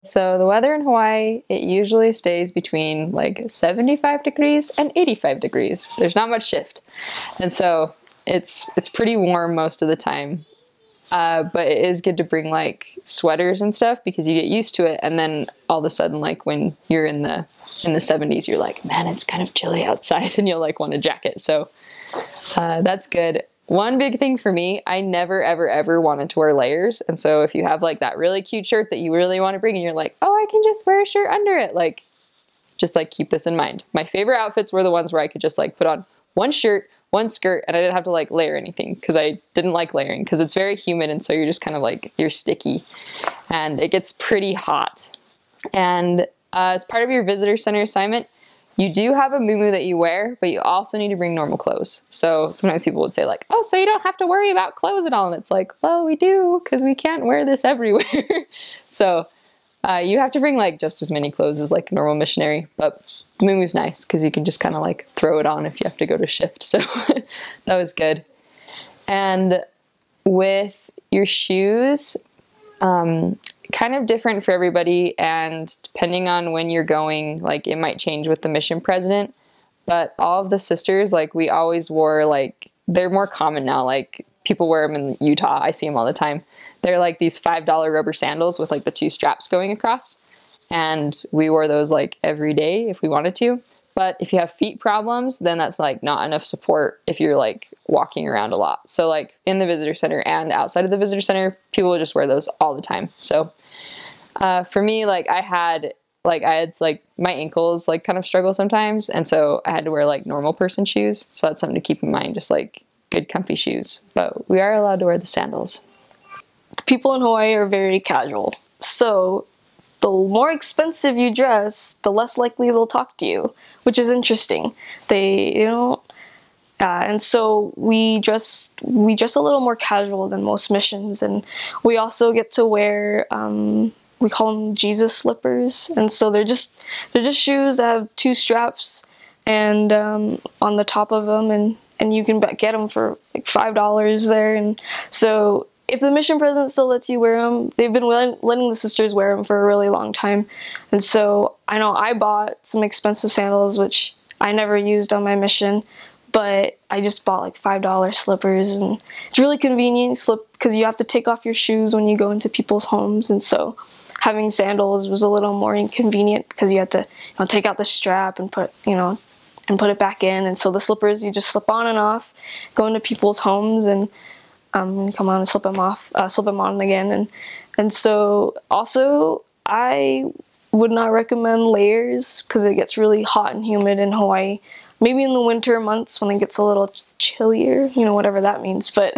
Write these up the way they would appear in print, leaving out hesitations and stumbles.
So the weather in Hawaii, it usually stays between like 75 degrees and 85 degrees. There's not much shift. And so it's pretty warm most of the time. But it is good to bring like sweaters and stuff because you get used to it. And then all of a sudden, like when you're in the 70s, you're like, man, it's kind of chilly outside, and you'll like want a jacket. So that's good. One big thing for me, I never, ever, ever wanted to wear layers. And so if you have like that really cute shirt that you really want to bring and you're like, oh, I can just wear a shirt under it. Like, just like keep this in mind. My favorite outfits were the ones where I could just like put on one shirt, one skirt, and I didn't have to like layer anything because I didn't like layering because it's very humid. And so you're just kind of like, you're sticky and it gets pretty hot. And as part of your visitor center assignment, you do have a muumuu that you wear, but you also need to bring normal clothes. So sometimes people would say like, oh, so you don't have to worry about clothes at all. And it's like, well, we do, because we can't wear this everywhere. So you have to bring like just as many clothes as like a normal missionary, but the muumuu's nice because you can just kind of like throw it on if you have to go to shift. So that was good. And with your shoes, kind of different for everybody, and depending on when you're going, like it might change with the mission president, but all of the sisters, like we always wore, like they're more common now, like people wear them in Utah, I see them all the time. They're like these $5 rubber sandals with like the 2 straps going across, and we wore those like every day if we wanted to. But if you have feet problems, then that's like not enough support if you're like walking around a lot. So like in the visitor center and outside of the visitor center, people will just wear those all the time. So for me, like I had like my ankles like kind of struggle sometimes. And so I had to wear like normal person shoes. So that's something to keep in mind, just like good comfy shoes. But we are allowed to wear the sandals. The people in Hawaii are very casual. So the more expensive you dress, the less likely they'll talk to you, which is interesting. And so we dress a little more casual than most missions, and we also get to wear we call them Jesus slippers, and so they're just shoes that have 2 straps and on the top of them, and you can get them for like $5 there, and so. If the mission president still lets you wear them, they've been letting the sisters wear them for a really long time. And so I know I bought some expensive sandals, which I never used on my mission, but I just bought like $5 slippers, and it's really convenient because you have to take off your shoes when you go into people's homes. And so having sandals was a little more inconvenient because you had to take out the strap and put it back in. And so the slippers, you just slip on and off, go into people's homes, and come on and slip them on again. And so also I would not recommend layers because it gets really hot and humid in Hawaii. Maybe in the winter months when it gets a little chillier, whatever that means. But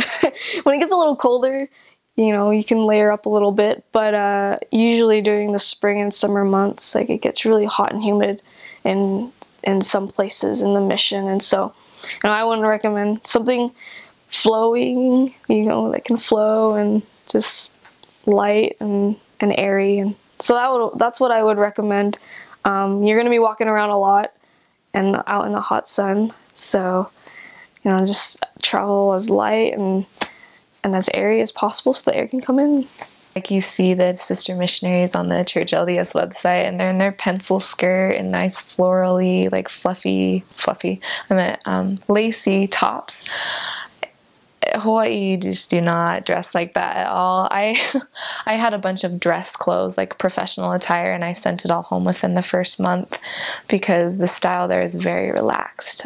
when it gets a little colder, you can layer up a little bit. But usually during the spring and summer months, like it gets really hot and humid in some places in the mission. And so I wouldn't recommend something flowing, that can flow and just light and airy, and so that's what I would recommend. You're going to be walking around a lot and out in the hot sun, so just travel as light and as airy as possible so the air can come in. Like you see the sister missionaries on the Church LDS website, and they're in their pencil skirt and nice florally, like fluffy, lacy tops. Hawaii just do not dress like that at all. I had a bunch of dress clothes, like professional attire, and I sent it all home within the first month because the style there is very relaxed.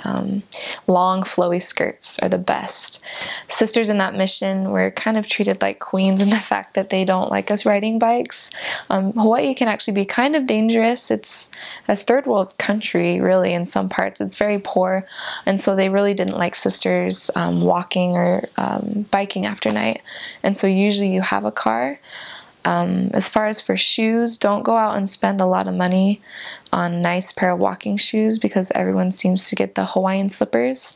Long flowy skirts are the best. Sisters in that mission were kind of treated like queens in the fact that they don't like us riding bikes. Hawaii can actually be kind of dangerous. It's a third world country, really, in some parts. It's very poor, and so they really didn't like sisters walking or biking after night, and so usually you have a car. As far as for shoes, don't go out and spend a lot of money on a nice pair of walking shoes because everyone seems to get the Hawaiian slippers.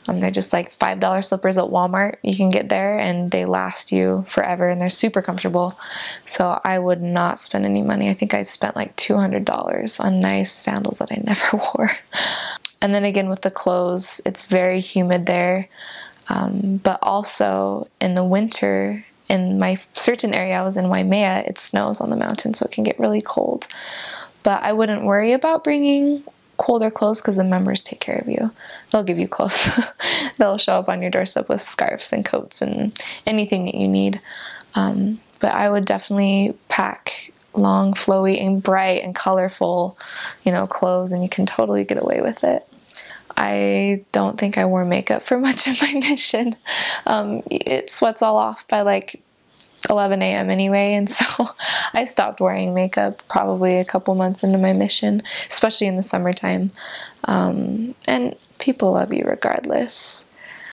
They're just like $5 slippers at Walmart. You can get there and they last you forever and they're super comfortable. So I would not spend any money. I think I spent like $200 on nice sandals that I never wore. And then again with the clothes, it's very humid there. But also in the winter, in my certain area I was in Waimea, it snows on the mountain, so it can get really cold. But I wouldn't worry about bringing colder clothes because the members take care of you. They'll give you clothes. They'll show up on your doorstep with scarves and coats and anything that you need. But I would definitely pack long, flowy, and bright and colorful, clothes, and you can totally get away with it. I don't think I wore makeup for much of my mission. It sweats all off by like 11 a.m. anyway, and so I stopped wearing makeup probably a couple months into my mission, especially in the summertime. And people love you regardless.